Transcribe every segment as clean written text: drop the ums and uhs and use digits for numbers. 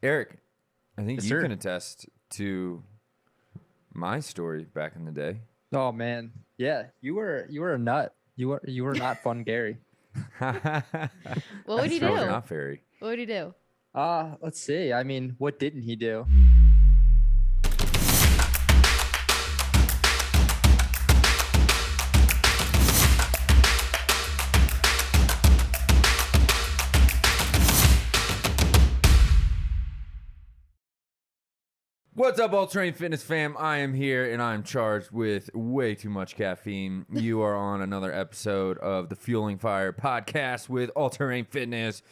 Eric, I think Yes, you sir. can attest to my story back in the day. Oh man, yeah, you were a nut. You were not fun, Gary. What would he That was do? not very. What would he do? Let's see. I mean, what didn't he do? What's up, All Terrain Fitness fam? I am here and I'm charged with way too much caffeine. You are on another episode of the Fueling Fire podcast with All Terrain Fitness.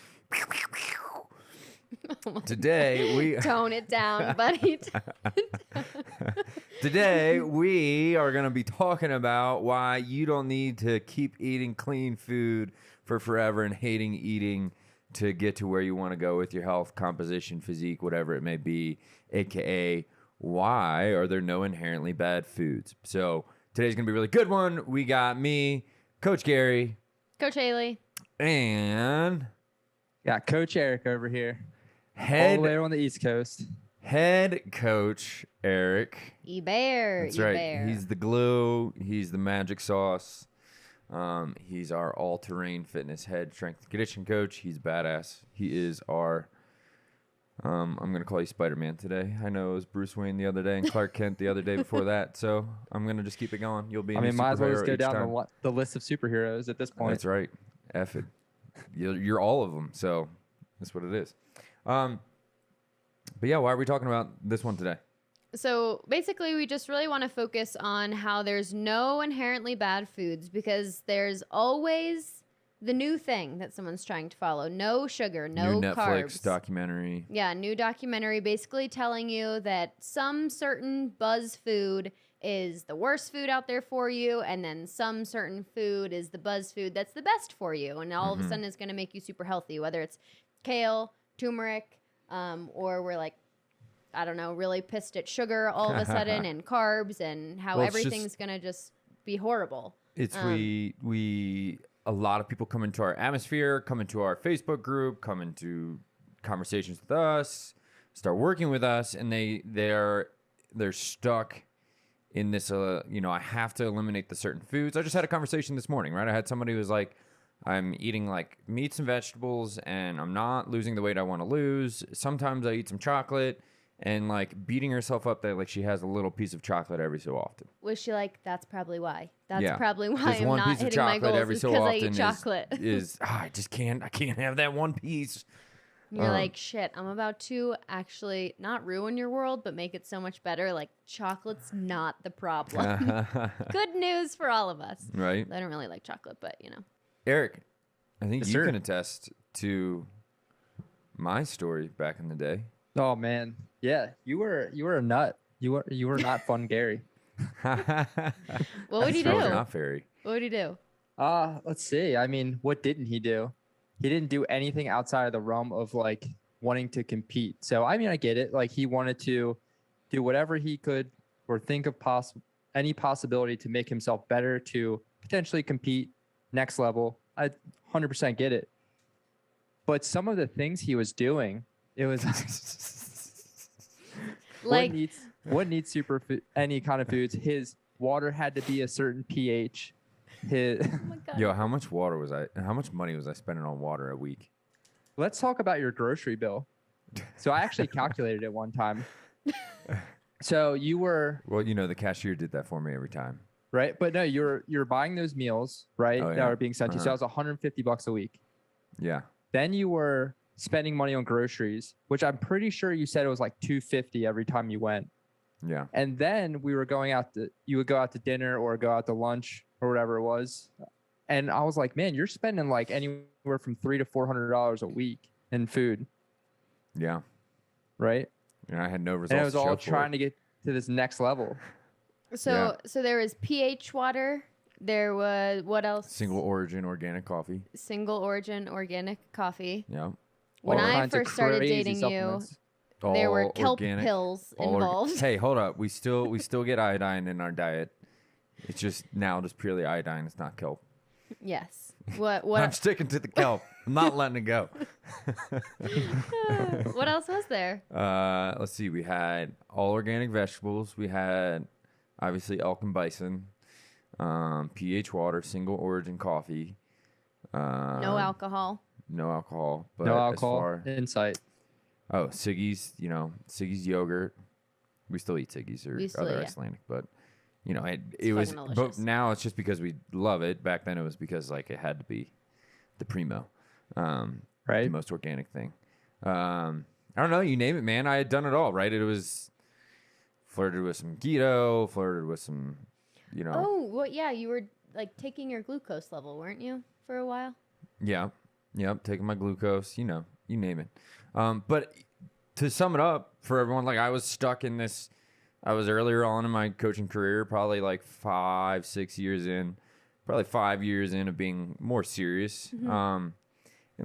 Today we Tone it down, buddy. Today we are going to be talking about why you don't need to keep eating clean food for forever and hating eating to get to where you want to go with your health, composition, physique, whatever it may be, aka why are there no inherently bad foods? So today's going to be a really good one. We got me, Coach Garry, Coach Hailey. and Got Coach Eric over here, all head the way on the East Coast. coach Erick. Baier. That's right. Baier. He's the glue. He's the magic sauce. He's our all-terrain fitness head strength and conditioning coach. He's badass. He is our. I'm gonna call you Spider-Man today. I know it was Bruce Wayne the other day and Clark Kent the other day before that. So I'm gonna just keep it going. You'll be. I mean, might as well just go down time. the list of superheroes at this point. That's right. F it. You're all of them. So that's what it is. But yeah, why are we talking about this one today? So basically, we just really want to focus on how there's no inherently bad foods because there's always the new thing that someone's trying to follow. No sugar, no New Netflix carbs. documentary. Yeah, new documentary basically telling you that some certain buzz food is the worst food out there for you, and then some certain food is the buzz food that's the best for you, and all of a sudden it's going to make you super healthy, whether it's kale, turmeric, or we're like, I don't know, really pissed at sugar all of a sudden and carbs and how Well, it's everything's going to just be horrible. It's we a lot of people come into our atmosphere, come into our Facebook group, come into conversations with us, start working with us, and they're stuck in this I have to eliminate the certain foods. I just had a conversation this morning, right? I had somebody who was like, I'm eating like meats and vegetables and I'm not losing the weight I want to lose. Sometimes I eat some chocolate. And like beating herself up that like she has a little piece of chocolate every so often. Was she like, that's probably why. That's Yeah. probably why There's I'm one not piece of hitting my chocolate goals every is so because I often eat chocolate. I can't have that one piece. You're like, shit, I'm about to actually not ruin your world, but make it so much better. Like, chocolate's not the problem. Good news for all of us. Right. I don't really like chocolate, but you know. Eric, I think Yes, you sir. can attest to my story back in the day. Oh man, yeah, you were a nut. You were not fun, Gary. What would he That was do? not very. What would he do? Let's see. I mean, what didn't he do? He didn't do anything outside of the realm of like wanting to compete. So I mean, I get it. Like he wanted to do whatever he could or think of any possibility to make himself better to potentially compete next level. I 100% get it. But some of the things he was doing, it was Like, what needs any kind of foods. His water had to be a certain pH. His oh my God. Yo, how much money was I spending on water a week? Let's talk about your grocery bill. So I actually calculated it one time. So you were Well, the cashier did that for me every time. right, but no, you're buying those meals, right? Oh, That yeah. are being sent to you. So that was $150 a week. Yeah. Then you were spending money on groceries, which I'm pretty sure you said it was like $250 every time you went. Yeah. And then you would go out to dinner or go out to lunch or whatever it was. And I was like, man, you're spending like anywhere from $300 to $400 a week in food, Yeah. right? And I had no results. And it was to show all for trying to get to this next level. So there was pH water. There was, what else? Single origin organic coffee. Single origin organic coffee. Yeah. When All I kinds of first started crazy dating you, supplements. there were All kelp organic, pills all involved. Hey, hold up. We still get iodine in our diet. It's just now just purely iodine. It's not kelp. Yes. What? I'm sticking to the kelp. I'm not letting it go. What else was there? Let's see. We had all organic vegetables. We had obviously elk and bison, pH water, single origin coffee. No alcohol. No alcohol. But No as alcohol. far- Insight. Oh, Siggy's, Siggy's yogurt. We still eat Siggy's or We still, other yeah. Icelandic, but it It's was. fucking But delicious. now it's just because we love it. Back then it was because like it had to be the primo, the Right. most organic thing. I don't know. You name it, man. I had done it all. Right. It was flirted with some keto, flirted with some, Oh, well, yeah, you were like taking your glucose level, weren't you, for a while? Yeah. Yep. Taking my glucose, you name it. But to sum it up for everyone, like I was stuck in this, I was earlier on in my coaching career, probably like 5-6 years in, probably 5 years in of being more serious. And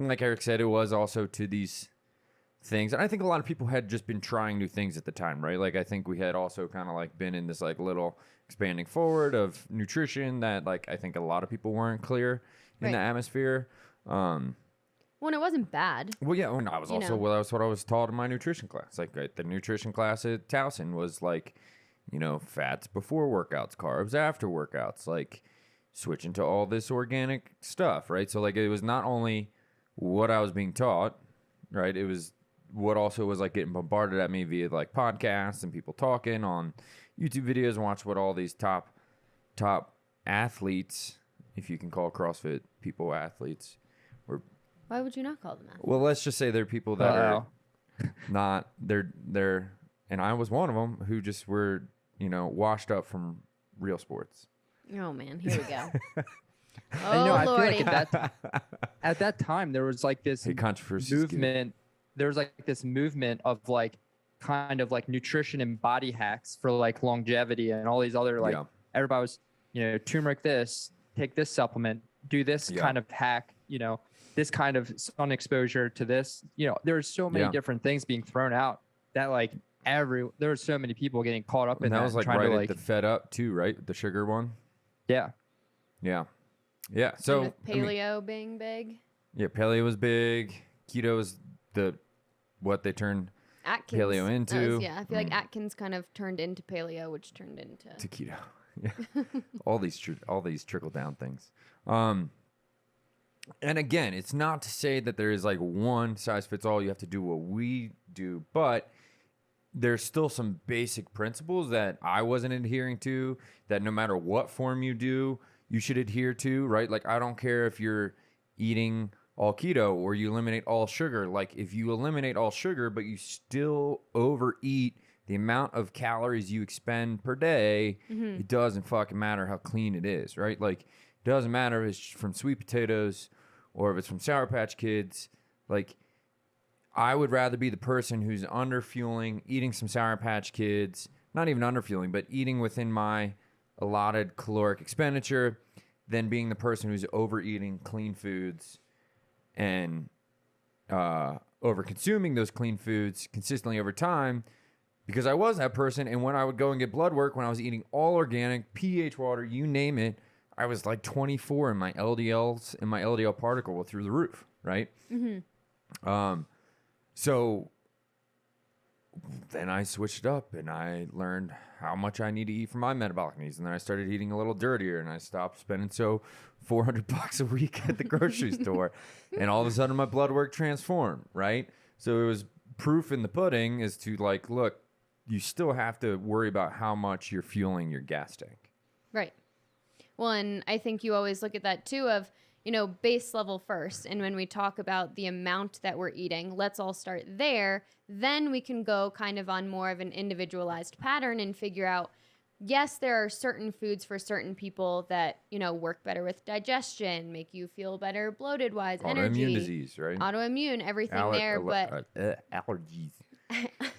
like Eric said, it was also to these things. And I think a lot of people had just been trying new things at the time, right? Like I think we had also kind of like been in this like little expanding forward of nutrition that like I think a lot of people weren't clear in the Right. atmosphere. Well, it wasn't bad. Well, yeah, and I was You also know. well, that's what I was taught in my nutrition class. Like the nutrition class at Towson was like, fats before workouts, carbs after workouts, like switching to all this organic stuff, right? So like it was not only what I was being taught, right? It was what also was like getting bombarded at me via like podcasts and people talking on YouTube videos and watch what all these top athletes, if you can call CrossFit people athletes, were. Why would you not call them that? Well, let's just say they're people that are not they're and I was one of them who just were washed up from real sports. Oh, man, here we go. And, Oh, I feel Lordy. like at that time there was like this Hey, controversy. is good. movement. There was like this movement of like kind of like nutrition and body hacks for like longevity and all these other like Yeah. everybody was turmeric this, take this supplement, do this Yeah. kind of hack, this kind of sun exposure to this. There's so many Yeah. different things being thrown out that like there were so many people getting caught up in And that was and like trying right to at like the Fed Up too, right? The sugar one. yeah. Yeah. Yeah. And So with I mean, paleo being big. yeah, paleo was big. Keto was what they turned Atkins. Paleo into. Yeah, I feel like Atkins kind of turned into paleo, which turned into. to keto. Yeah. all these trickle down things. And again, it's not to say that there is like one size fits all. You have to do what we do, but there's still some basic principles that I wasn't adhering to, that no matter what form you do, you should adhere to, right? Like, I don't care if you're eating all keto or you eliminate all sugar. Like, if you eliminate all sugar, but you still overeat the amount of calories you expend per day, it doesn't fucking matter how clean it is, right? Like, it doesn't matter if it's from sweet potatoes or if it's from Sour Patch Kids. Like, I would rather be the person who's underfueling, eating some Sour Patch Kids, not even underfueling, but eating within my allotted caloric expenditure, than being the person who's overeating clean foods and over consuming those clean foods consistently over time, because I was that person. And when I would go and get blood work, when I was eating all organic, pH water, you name it, I was like 24 and my LDLs and my LDL particle were through the roof, right? So then I switched up and I learned how much I need to eat for my metabolic needs. And then I started eating a little dirtier and I stopped spending $400 a week at the grocery store. And all of a sudden my blood work transformed, right? So it was proof in the pudding as to like, look, you still have to worry about how much you're fueling your gas tank. Right. Well, and I think you always look at that too of, base level first. And when we talk about the amount that we're eating, let's all start there. Then we can go kind of on more of an individualized pattern and figure out, yes, there are certain foods for certain people that, work better with digestion, make you feel better bloated wise, energy. Autoimmune disease, right? Autoimmune, everything there, but allergies.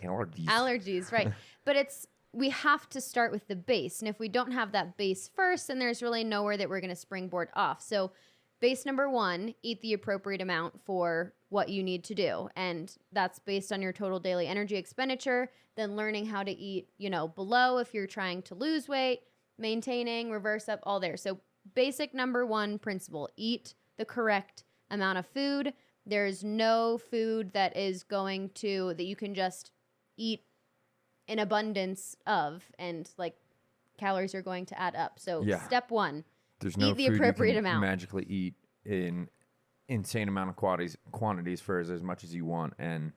Allergies. allergies, right. But we have to start with the base. And if we don't have that base first, then there's really nowhere that we're going to springboard off. So base number 1, eat the appropriate amount for what you need to do. And that's based on your total daily energy expenditure, then learning how to eat, below if you're trying to lose weight, maintaining, reverse up, all there. So basic number 1 principle, eat the correct amount of food. There's no food that you can just eat in abundance of, and like calories are going to add up. So step 1, there's no eat the food appropriate you can amount. magically eat in insane amount of quantities for as much as you want and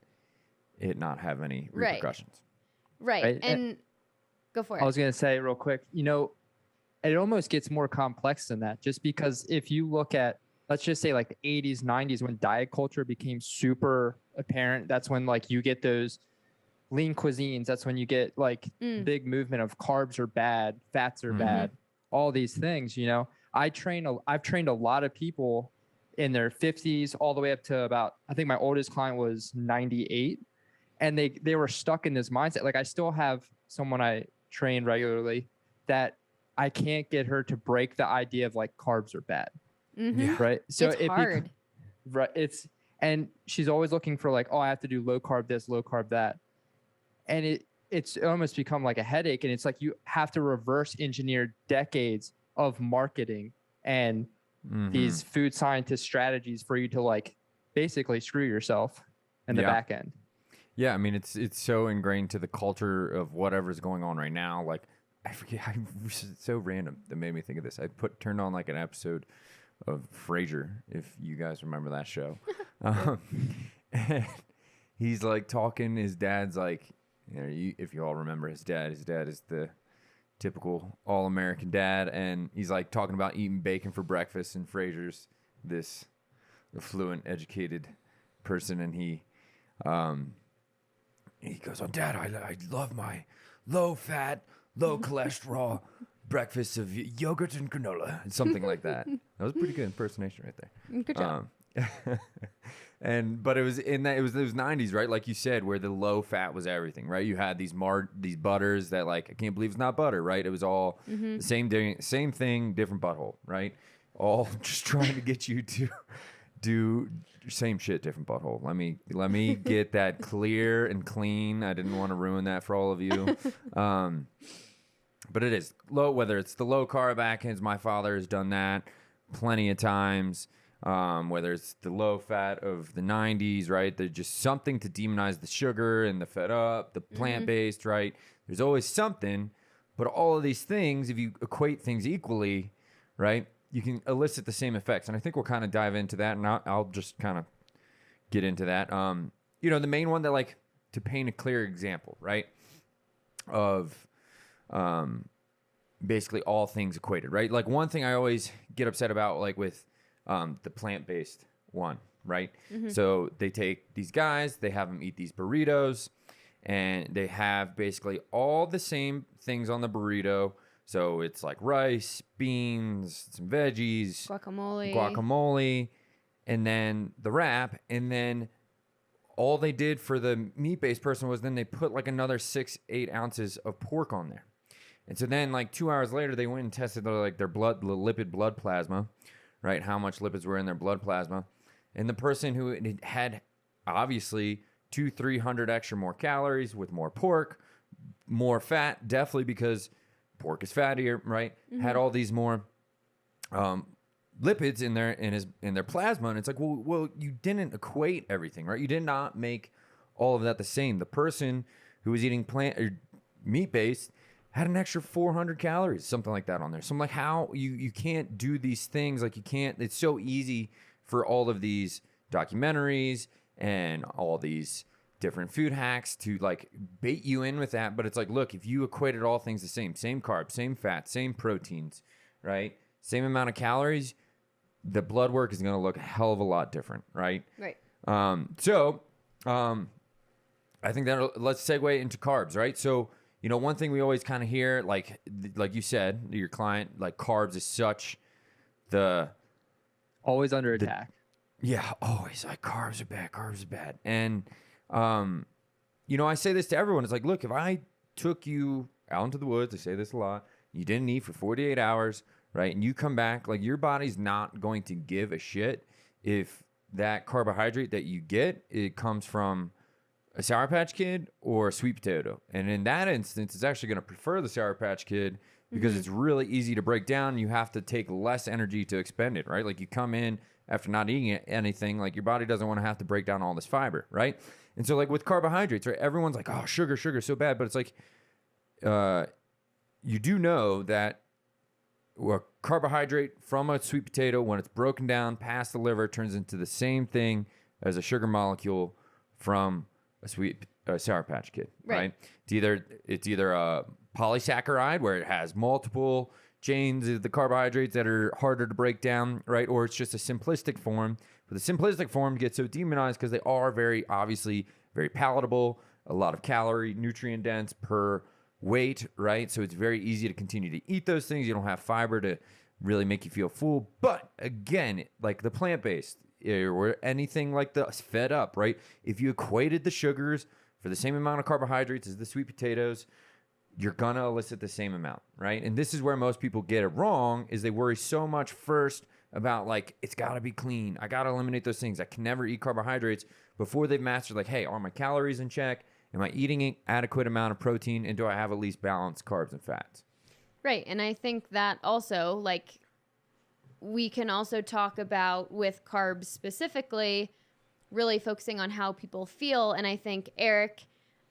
it not have any repercussions. Right. And go for it. I was going to say real quick, it almost gets more complex than that, just because if you look at, let's just say like the 80s, 90s, when diet culture became super apparent, that's when like you get those lean cuisines. That's when you get like big movement of carbs are bad, fats are bad, all these things, I've trained a lot of people in their 50s all the way up to about, I think my oldest client was 98. And they were stuck in this mindset. Like I still have someone I train regularly that I can't get her to break the idea of like carbs are bad. Right. So it's hard. Right. And she's always looking for like, oh, I have to do low carb this, low carb that. And it's almost become like a headache. And it's like you have to reverse engineer decades of marketing and these food scientist strategies for you to like basically screw yourself in the back end. Yeah, I mean, it's so ingrained to the culture of whatever's going on right now. Like, I forget, it's so random that made me think of this. I turned on like an episode of Frasier, if you guys remember that show. And he's like talking, his dad's like, if you all remember his dad is the typical all-American dad. And he's like talking about eating bacon for breakfast, and Frasier's this affluent, educated person. And he goes, "Oh, Dad, I love my low-fat, low-cholesterol breakfast of yogurt and granola," and something like that. That was a pretty good impersonation right there. Good job. But it was those 90s, right? Like you said, where the low fat was everything, right? You had these butters that like, I can't believe it's not butter, right? It was all the same thing, different butthole, right? All just trying to get you to do same shit, different butthole. Let me get that clear and clean. I didn't want to ruin that for all of you. But it is low, whether it's the low carb Atkins, my father has done that plenty of times. Whether it's the low fat of the 90s, right? There's just something to demonize the sugar and the fed up, the plant-based, right? There's always something, but all of these things, if you equate things equally, right, you can elicit the same effects. And I think we'll kind of dive into that, and I'll just kind of get into that. The main one that, like, to paint a clear example, right, of basically all things equated, right? Like, one thing I always get upset about, like, with the plant-based one, right? So they take these guys, they have them eat these burritos, and they have basically all the same things on the burrito. So it's like rice, beans, some veggies, guacamole, and then the wrap. And then all they did for the meat-based person was then they put like another 6-8 ounces of pork on there. And so then like 2 hours later, they went and tested their lipid blood plasma, right? How much lipids were in their blood plasma. And the person who had obviously 200-300 extra more calories with more pork, more fat, definitely because pork is fattier, right? Had all these more lipids in their plasma. And it's like, well, you didn't equate everything, right? You did not make all of that the same. The person who was eating plant or meat-based had an extra 400 calories, something like that on there. So I'm like, how you can't do these things. Like, you can't, it's so easy for all of these documentaries and all these different food hacks to like bait you in with that. But it's like, look, if you equated all things the same carbs, same fat, same proteins, right? Same amount of calories, the blood work is going to look a hell of a lot different, right? Right. So I think that let's segue into carbs, right? So, one thing we always kind of hear, like you said, your client, like carbs is such always under attack. Yeah, always like carbs are bad. And, I say this to everyone. It's like, look, if I took you out into the woods, I say this a lot, you didn't eat for 48 hours, right? And you come back, like your body's not going to give a shit if that carbohydrate that you get, it comes from a Sour Patch Kid or a sweet potato. And in that instance, it's actually going to prefer the Sour Patch Kid because it's really easy to break down. You have to take less energy to expend it, right? Like you come in after not eating anything, like your body doesn't want to have to break down all this fiber, right? And so like with carbohydrates, right, everyone's like, oh, sugar so bad, but it's like you do know that a carbohydrate from a sweet potato, when it's broken down past the liver, turns into the same thing as a sugar molecule from a Sour Patch Kid, right? It's either a polysaccharide where it has multiple chains of the carbohydrates that are harder to break down, right? Or it's just a simplistic form. But the simplistic form gets so demonized because they are very obviously very palatable, a lot of calorie, nutrient dense per weight, right? So it's very easy to continue to eat those things. You don't have fiber to really make you feel full. But again, like the plant-based or anything like the fed up, right? If you equated the sugars for the same amount of carbohydrates as the sweet potatoes, you're gonna elicit the same amount, right? And this is where most people get it wrong, is they worry so much first about like, it's gotta be clean. I gotta eliminate those things. I can never eat carbohydrates before they've mastered like, hey, are my calories in check? Am I eating an adequate amount of protein? And do I have at least balanced carbs and fats? Right. And I think that also, like, we can also talk about with carbs specifically, really focusing on how people feel. And I think Erick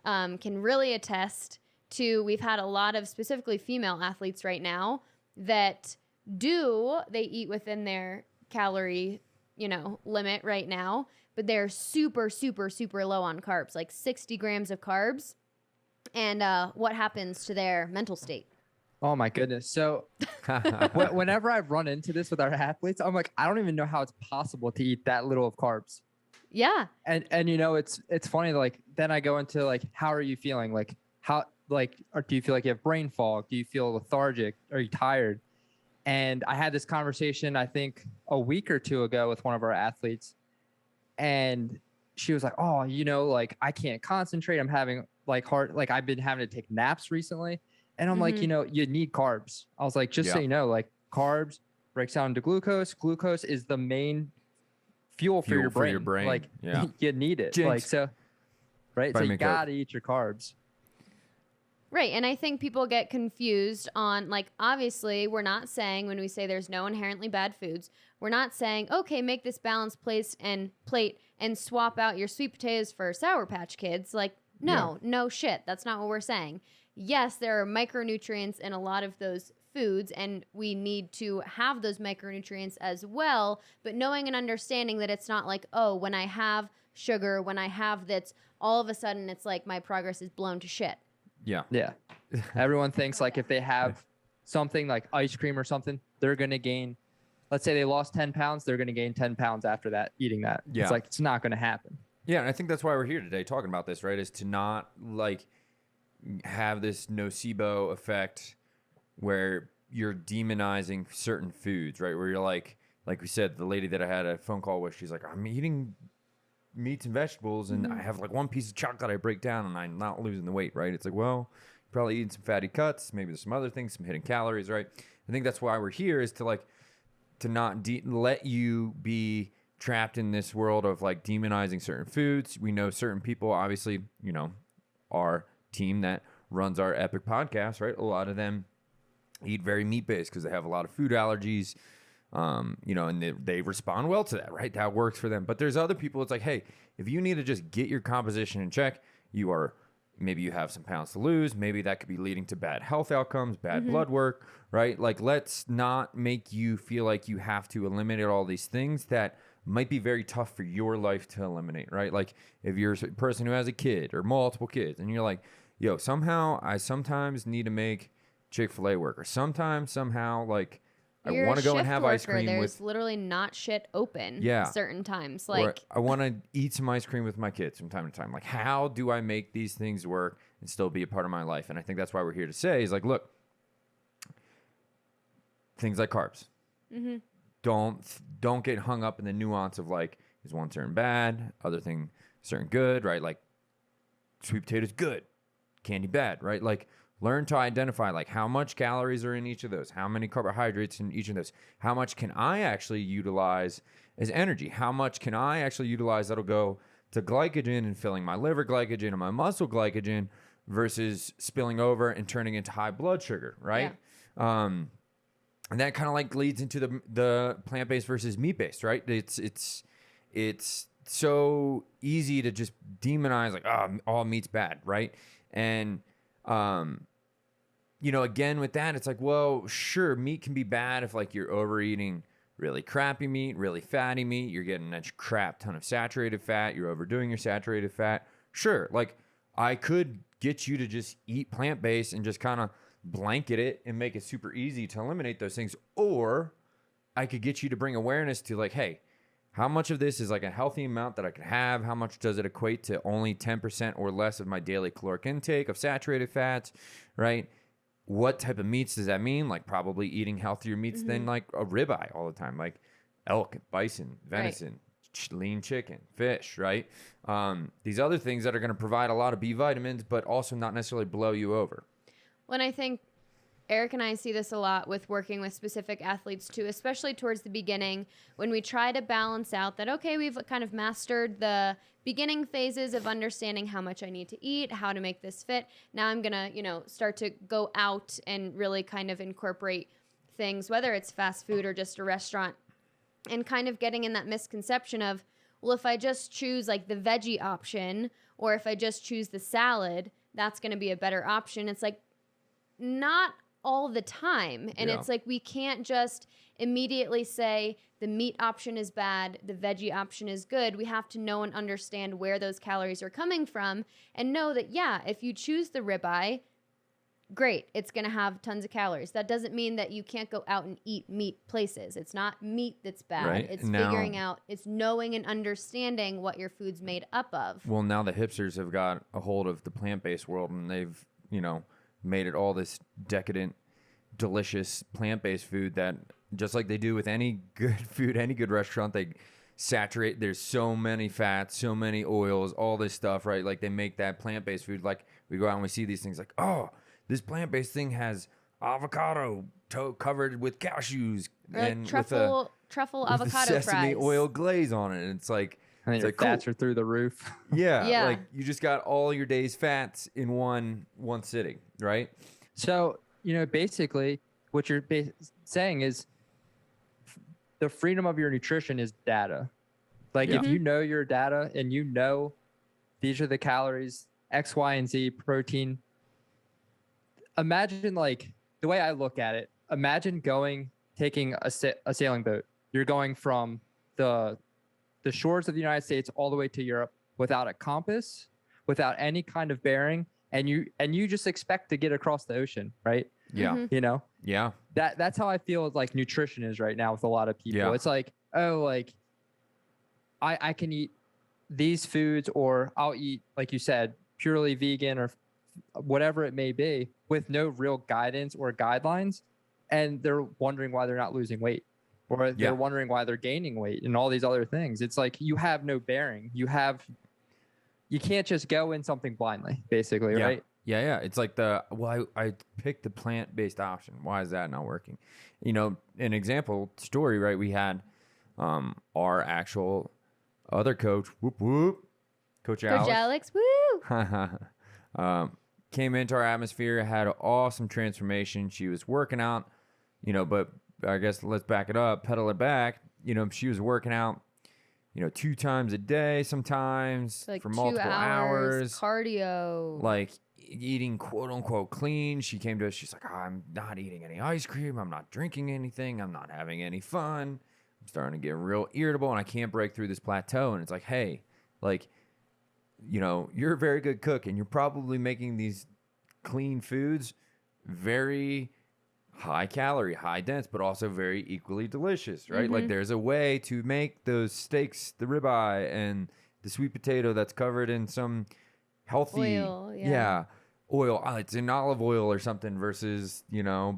can really attest to, we've had a lot of specifically female athletes right now that they eat within their calorie, limit right now, but they're super, super, super low on carbs, like 60 grams of carbs. And what happens to their mental state? Oh my goodness. So whenever I run into this with our athletes, I'm like, I don't even know how it's possible to eat that little of carbs. Yeah. And it's funny, like, then I go into like, how are you feeling? Like, or do you feel like you have brain fog? Do you feel lethargic? Are you tired? And I had this conversation, I think a week or two ago with one of our athletes, and she was like, oh, like I can't concentrate. I'm having like I've been having to take naps recently. And I'm like, you need carbs. I was like, just so you know, like carbs breaks down into glucose. Glucose is the main fuel for your brain. Like you need it. Jinx. Like, so, right. So you gotta eat your carbs. Right. And I think people get confused on, like, obviously we're not saying, when we say there's no inherently bad foods, we're not saying, okay, make this balanced plate and swap out your sweet potatoes for Sour Patch Kids. Like, no shit. That's not what we're saying. Yes, there are micronutrients in a lot of those foods, and we need to have those micronutrients as well. But knowing and understanding that it's not like, oh, when I have sugar, when I have this, all of a sudden it's like my progress is blown to shit. Yeah. Yeah. Everyone thinks like if they have something like ice cream or something, they're going to gain, let's say they lost 10 pounds, they're going to gain 10 pounds after that, eating that. Yeah. It's like, it's not going to happen. Yeah. And I think that's why we're here today talking about this, right? Is to not like have this nocebo effect where you're demonizing certain foods, right? Where you're like we said, the lady that I had a phone call with, she's like, I'm eating meats and vegetables, and I have like one piece of chocolate I break down, and I'm not losing the weight, right? It's like, well, you're probably eating some fatty cuts, maybe there's some other things, some hidden calories, right? I think that's why we're here, is to like to not let you be trapped in this world of like demonizing certain foods. We know certain people, obviously, our team that runs our Epic podcast, right? A lot of them eat very meat-based because they have a lot of food allergies. And they respond well to that, right? That works for them. But there's other people, it's like, hey, if you need to just get your composition in check, maybe you have some pounds to lose. Maybe that could be leading to bad health outcomes, bad blood work, right? Like, let's not make you feel like you have to eliminate all these things that might be very tough for your life to eliminate, right? Like if you're a person who has a kid or multiple kids and you're like, yo, I sometimes need to make Chick-fil-A work, or somehow like, I want to go and have ice cream. There's literally not shit open certain times. Like, or I want to eat some ice cream with my kids from time to time. Like, how do I make these things work and still be a part of my life? And I think that's why we're here to say is like, look, things like carbs. Mm-hmm. Don't get hung up in the nuance of like, is one certain bad, other thing certain good, right? Like sweet potatoes good, candy bad, right? Like, learn to identify like how much calories are in each of those, how many carbohydrates in each of those, how much can I actually utilize as energy, how much can I actually utilize that'll go to glycogen and filling my liver glycogen and my muscle glycogen versus spilling over and turning into high blood sugar, right? Yeah. And that kind of like leads into the plant-based versus meat-based, right? It's so easy to just demonize like, oh, all meat's bad, right? And again with that, it's like, well, sure, meat can be bad if like you're overeating really crappy meat, really fatty meat, you're getting a crap ton of saturated fat, you're overdoing your saturated fat. Sure, like I could get you to just eat plant-based and just kind of blanket it and make it super easy to eliminate those things. Or I could get you to bring awareness to like, hey, how much of this is like a healthy amount that I could have? How much does it equate to only 10% or less of my daily caloric intake of saturated fats, right? What type of meats does that mean? Like probably eating healthier meats than like a ribeye all the time, like elk, bison, venison, lean chicken, fish, right? These other things that are going to provide a lot of B vitamins, but also not necessarily blow you over. When I think Eric and I see this a lot with working with specific athletes too, especially towards the beginning when we try to balance out that, okay, we've kind of mastered the beginning phases of understanding how much I need to eat, how to make this fit. Now I'm going to, start to go out and really kind of incorporate things, whether it's fast food or just a restaurant, and kind of getting in that misconception of, well, if I just choose like the veggie option or if I just choose the salad, that's going to be a better option. It's like, not all the time. And it's like, we can't just immediately say the meat option is bad, the veggie option is good. We have to know and understand where those calories are coming from and know that, if you choose the ribeye, great, it's going to have tons of calories. That doesn't mean that you can't go out and eat meat places. It's not meat that's bad. Right. It's figuring out, it's knowing and understanding what your food's made up of. Well, now the hipsters have got a hold of the plant-based world and they've, made it all this decadent, delicious plant-based food that just like they do with any good food, any good restaurant, they saturate. There's so many fats, so many oils, all this stuff, right? Like they make that plant-based food. Like we go out and we see these things like, oh, this plant-based thing has avocado covered with cashews or and like truffle with avocado the sesame fries. oil glaze on it. And it's like, And it's your like, fats cool. are through the roof. Yeah, like you just got all your day's fats in one sitting, right? So, basically what you're saying is the freedom of your nutrition is data. Like if you know your data and these are the calories, X, Y, and Z, protein. Imagine like the way I look at it, imagine taking a sailing boat. You're going from the shores of the United States all the way to Europe without a compass, without any kind of bearing, and you just expect to get across the ocean, right? Yeah. Yeah. That's how I feel like nutrition is right now with a lot of people. Yeah. It's like, oh, like I can eat these foods, or I'll eat, like you said, purely vegan or whatever it may be, with no real guidance or guidelines, and they're wondering why they're not losing weight. Or they're wondering why they're gaining weight and all these other things. It's like you have no bearing. You can't just go in something blindly, basically, right? Yeah. It's like I picked the plant-based option. Why is that not working? An example story, right? We had our actual other coach, Coach Alex. Woo! Came into our atmosphere, had an awesome transformation. She was working out, but I guess let's back it up, pedal it back. She was working out, 2 times a day sometimes like for multiple hours. Cardio. Like eating quote unquote clean. She came to us. She's like, I'm not eating any ice cream. I'm not drinking anything. I'm not having any fun. I'm starting to get real irritable and I can't break through this plateau. And it's like, hey, like, you're a very good cook and you're probably making these clean foods very high calorie, high dense, but also very equally delicious, right? Like there's a way to make those steaks, the ribeye and the sweet potato that's covered in some healthy oil. Oil. It's in olive oil or something versus,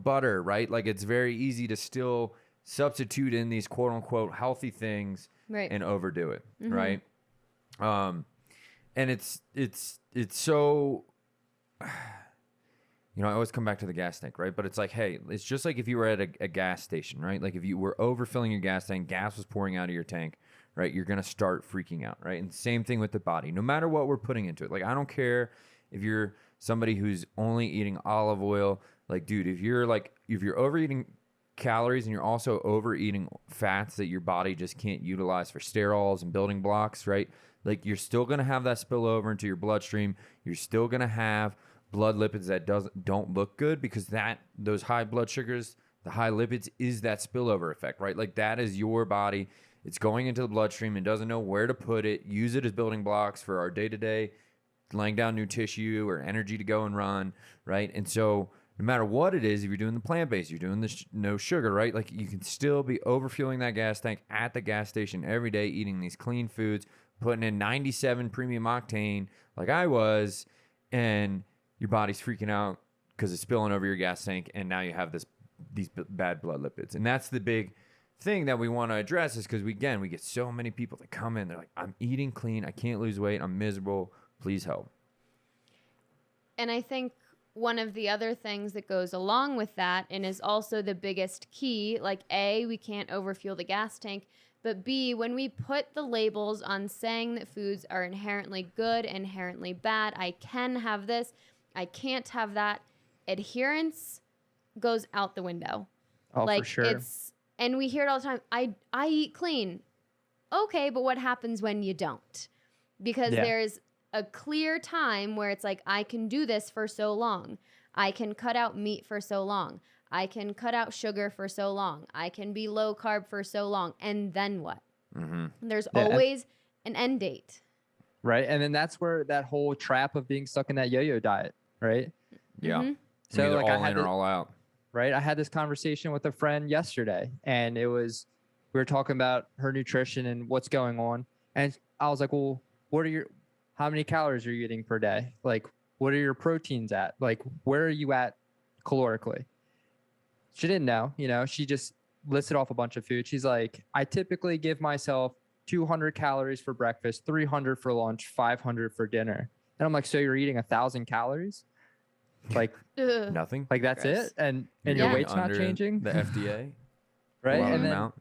butter, right? Like it's very easy to still substitute in these quote unquote healthy things and overdo it, right? And it's so I always come back to the gas tank, right? But it's like, hey, it's just like if you were at a gas station, right? Like if you were overfilling your gas tank, gas was pouring out of your tank, right? You're going to start freaking out, right? And same thing with the body, no matter what we're putting into it. Like, I don't care if you're somebody who's only eating olive oil. Like, dude, if you're overeating calories and you're also overeating fats that your body just can't utilize for sterols and building blocks, right? Like you're still going to have that spill over into your bloodstream. You're still going to have blood lipids that don't look good because those high blood sugars, the high lipids is that spillover effect, right? Like that is your body. It's going into the bloodstream and doesn't know where to put it. Use it as building blocks for our day-to-day, laying down new tissue or energy to go and run, right? And so no matter what it is, if you're doing the plant-based, you're doing the no sugar, right? Like you can still be overfueling that gas tank at the gas station every day, eating these clean foods, putting in 97 premium octane like I was, and your body's freaking out because it's spilling over your gas tank, and now you have these bad blood lipids. And that's the big thing that we want to address is because, we get so many people that come in, they're like, I'm eating clean, I can't lose weight, I'm miserable, please help. And I think one of the other things that goes along with that and is also the biggest key, like A, we can't overfuel the gas tank, but B, when we put the labels on saying that foods are inherently good, inherently bad, I can have this, I can't have that, adherence goes out the window. Oh, for sure. And we hear it all the time. I eat clean. Okay, but what happens when you don't? Because there's a clear time where it's like, I can do this for so long. I can cut out meat for so long. I can cut out sugar for so long. I can be low carb for so long. And then what? Mm-hmm. There's always an end date. Right. And then that's where that whole trap of being stuck in that yo-yo diet, right? Yeah. Mm-hmm. So like all in or all out. Right. I had this conversation with a friend yesterday, and we were talking about her nutrition and what's going on. And I was like, well, how many calories are you eating per day? Like, what are your proteins at? Like, where are you at calorically? She didn't know, she just listed off a bunch of food. She's like, I typically give myself 200 calories for breakfast, 300 for lunch, 500 for dinner. And I'm like, so you're eating 1,000 calories? Like nothing. Like that's it, and your weight's not changing. The FDA, right? And then,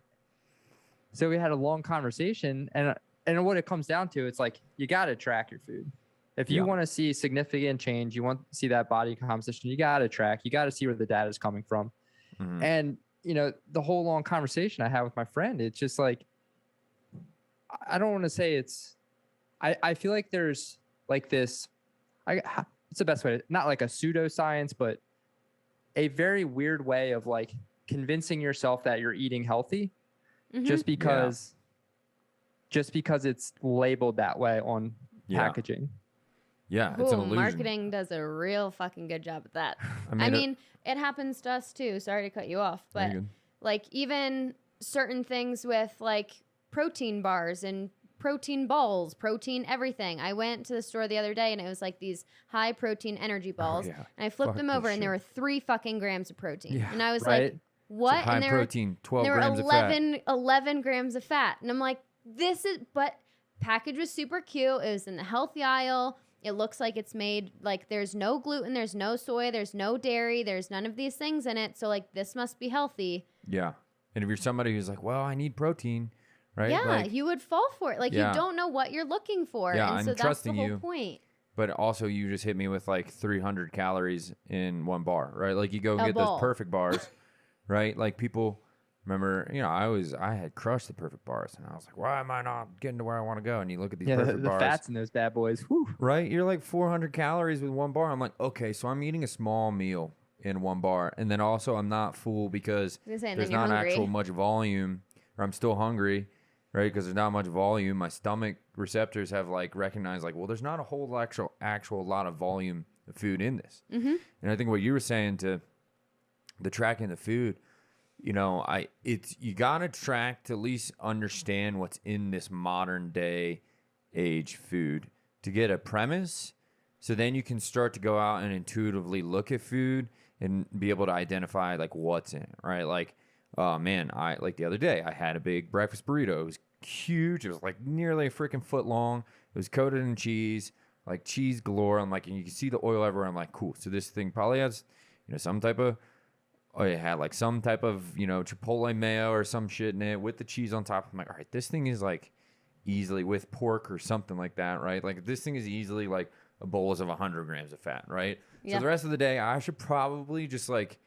so we had a long conversation, and what it comes down to, it's like you got to track your food. If you want to see significant change, you want to see that body composition, you got to track. You got to see where the data is coming from. Mm-hmm. And the whole long conversation I had with my friend, it's just like, I don't want to say it's. I feel like there's like this. It's the best way, not like a pseudoscience, but a very weird way of like convincing yourself that you're eating healthy just because it's labeled that way on packaging. Yeah, it's an illusion. Marketing does a real fucking good job at that. I mean, it happens to us too. Sorry to cut you off, but like even certain things with like protein bars and protein balls, protein everything. I went to the store the other day and it was like these high protein energy balls, and I flipped them over and there were 3 fucking grams of protein, and I was like, what? High protein, 12 there were grams of fat. 11 grams of fat, and I'm like, but package was super cute. It was in the healthy aisle. It looks like it's made like there's no gluten, there's no soy, there's no dairy, there's none of these things in it. So like this must be healthy. Yeah, and if you're somebody who's like, well, I need protein. Right? Yeah, like, you would fall for it. Like you don't know what you're looking for. Yeah, and so I'm that's trusting the whole you, point. But also you just hit me with like 300 calories in one bar, right? Like you go and get those perfect bars, right? Like people remember, I had crushed the perfect bars and I was like, why am I not getting to where I want to go? And you look at these perfect bars. The fats in those bad boys. Whew. Right? You're like 400 calories with one bar. I'm like, okay, so I'm eating a small meal in one bar. And then also I'm not full because there's not actual much volume, or I'm still hungry. Right, because there's not much volume. My stomach receptors have like recognized like, well, there's not a whole actual lot of volume of food in this. Mm-hmm. And I think what you were saying to the tracking the food, you gotta track to at least understand what's in this modern day age food to get a premise. So then you can start to go out and intuitively look at food and be able to identify like what's in it, right? Like, oh man, like the other day I had a big breakfast burrito. It was huge. It was like nearly a freaking foot long. It was coated in cheese, like cheese galore. I'm like, and you can see the oil everywhere. I'm like, cool. So this thing probably has, some type of, it had like some type of, Chipotle mayo or some shit in it with the cheese on top. I'm like, all right, this thing is like easily with pork or something like that, right? Like this thing is easily like a bolus of 100 grams of fat, right? Yeah. So the rest of the day, I should probably just like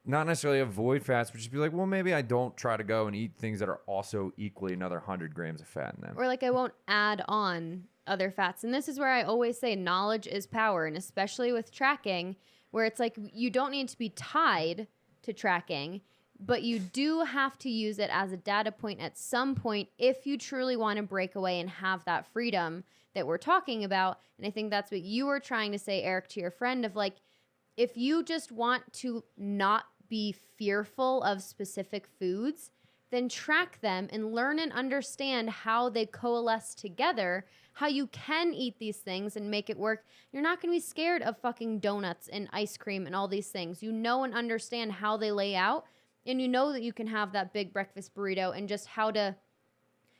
not necessarily avoid fats, but just be like, well, maybe I don't try to go and eat things that are also equally another 100 grams of fat in them. Or like I won't add on other fats. And this is where I always say knowledge is power. And especially with tracking, where it's like you don't need to be tied to tracking, but you do have to use it as a data point at some point if you truly want to break away and have that freedom that we're talking about. And I think that's what you were trying to say, Eric, to your friend of like, if you just want to not be fearful of specific foods, then track them and learn and understand how they coalesce together, how you can eat these things and make it work. You're not going to be scared of fucking donuts and ice cream and all these things. You know and understand how they lay out, and you know that you can have that big breakfast burrito and just how to,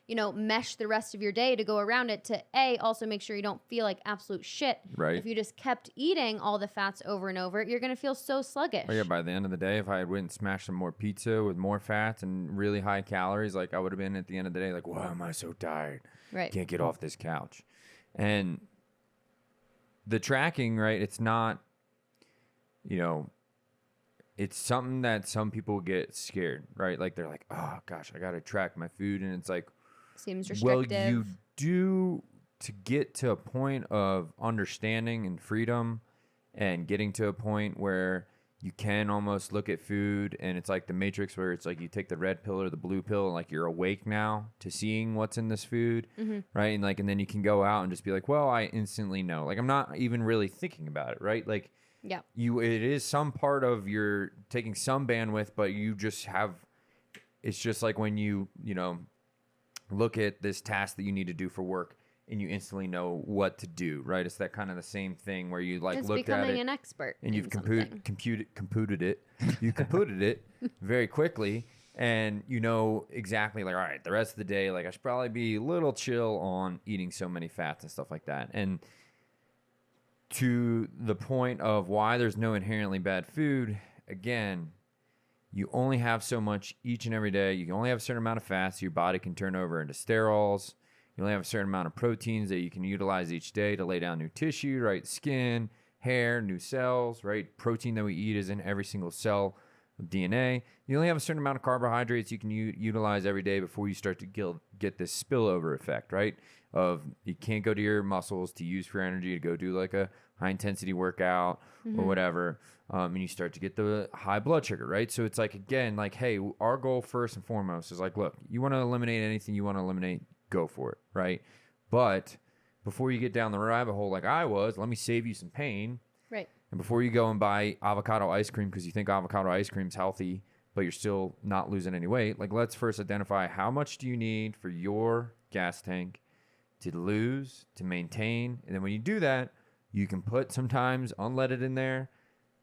you know, mesh the rest of your day to go around it to also make sure you don't feel like absolute shit. Right. If you just kept eating all the fats over and over, you're going to feel so sluggish. Oh yeah, by the end of the day, if I had went and smashed some more pizza with more fats and really high calories, like I would have been at the end of the day like, why am I so tired? Right. Can't get off this couch. And the tracking, right, it's not, you know, it's something that some people get scared, right? Like they're like, oh gosh, I got to track my food. And it's like, seems restrictive. well, you do, to get to a point of understanding and freedom and getting to a point where you can almost look at food and it's like the Matrix where it's like you take the red pill or the blue pill and like you're awake now to seeing what's in this food, right? And like, and then you can go out and just be like, well, I instantly know. Like I'm not even really thinking about it, right? Like yeah, it is some part of your taking some bandwidth, but you just have, it's just like when you know, look at this task that you need to do for work and you instantly know what to do, right? It's that kind of the same thing where you like it's looked at it. becoming an expert and you've computed it. You computed it very quickly and you know exactly like, all right, the rest of the day, like I should probably be a little chill on eating so many fats and stuff like that. And to the point of why there's no inherently bad food, again, you only have so much each and every day. You can only have a certain amount of fats your body can turn over into sterols. You only have a certain amount of proteins that you can utilize each day to lay down new tissue, right? Skin, hair, new cells, right? Protein that we eat is in every single cell of DNA. You only have a certain amount of carbohydrates you can utilize every day before you start to get this spillover effect, right? Of you can't go to your muscles to use for energy to go do like a high intensity workout or whatever. And you start to get the high blood sugar, right? So it's like, again, like, hey, our goal first and foremost is like, look, you want to eliminate anything you want to eliminate, go for it, right? But before you get down the rabbit hole like I was, let me save you some pain. right. And before you go and buy avocado ice cream because you think avocado ice cream is healthy, but you're still not losing any weight, like let's first identify how much do you need for your gas tank to lose, to maintain. And then when you do that, you can put sometimes unleaded in there.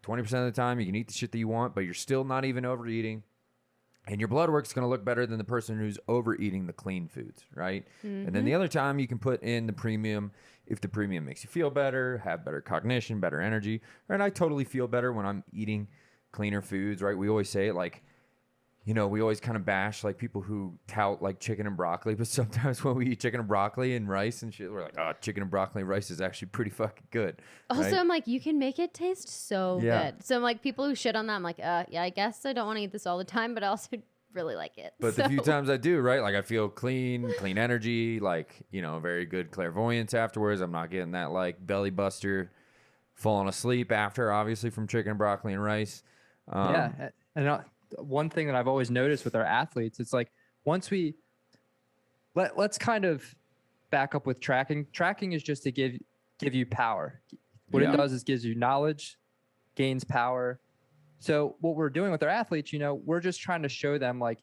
20% of the time, you can eat the shit that you want, but you're still not even overeating. And your blood work's going to look better than the person who's overeating the clean foods, right? And then the other time, you can put in the premium if the premium makes you feel better, have better cognition, better energy. And I totally feel better when I'm eating cleaner foods, right? We always say it like, you know, we always kind of bash like people who tout like chicken and broccoli, but sometimes when we eat chicken and broccoli and rice and shit, we're like, oh, chicken and broccoli and rice is actually pretty fucking good. Also, right? I'm like, you can make it taste so good. So I'm like, people who shit on that, I'm like, yeah, I guess I don't want to eat this all the time, but I also really like it. But the few times I do, right? Like I feel clean energy, like, you know, very good clairvoyance afterwards. I'm not getting that like belly buster falling asleep after, obviously, from chicken and broccoli and rice. Yeah. And one thing that I've always noticed with our athletes, it's like once let's kind of back up with tracking. Tracking is just to give you power. What it does is gives you knowledge, gains power. So what we're doing with our athletes, you know, we're just trying to show them like,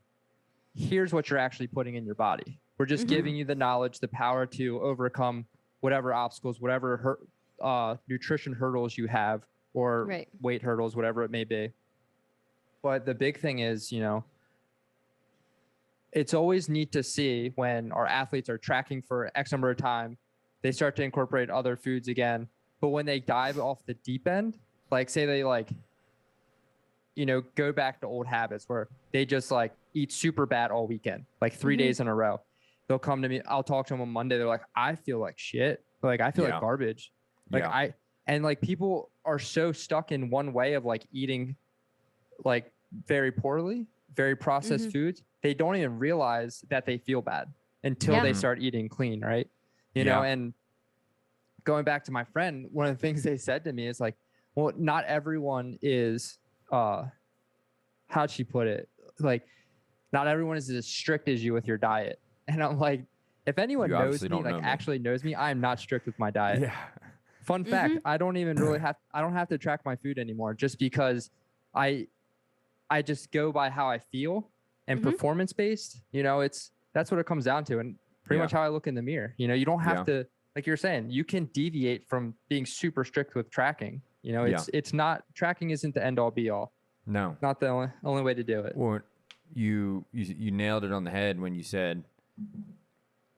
here's what you're actually putting in your body. We're just giving you the knowledge, the power to overcome whatever obstacles, whatever nutrition hurdles you have or weight hurdles, whatever it may be. But the big thing is, you know, it's always neat to see when our athletes are tracking for X number of time, they start to incorporate other foods again. But when they dive off the deep end, like say they like, you know, go back to old habits where they just like eat super bad all weekend, like 3 days in a row. They'll come to me. I'll talk to them on Monday. They're like, I feel like shit. Like I feel like garbage. Like and like people are so stuck in one way of like eating like very poorly, very processed foods, they don't even realize that they feel bad until they start eating clean, right? You know, and going back to my friend, one of the things they said to me is like, well, not everyone is, how'd she put it? Like, not everyone is as strict as you with your diet. And I'm like, if anyone knows me, like actually knows me, I'm not strict with my diet. Yeah. Fun fact, I don't even really I don't have to track my food anymore, just because I just go by how I feel and performance based. You know, that's what it comes down to, and pretty much how I look in the mirror. You know, you don't have to, like you're saying, you can deviate from being super strict with tracking. You know, it's not, tracking isn't the end all be all. No, not the only way to do it. Well, you nailed it on the head when you said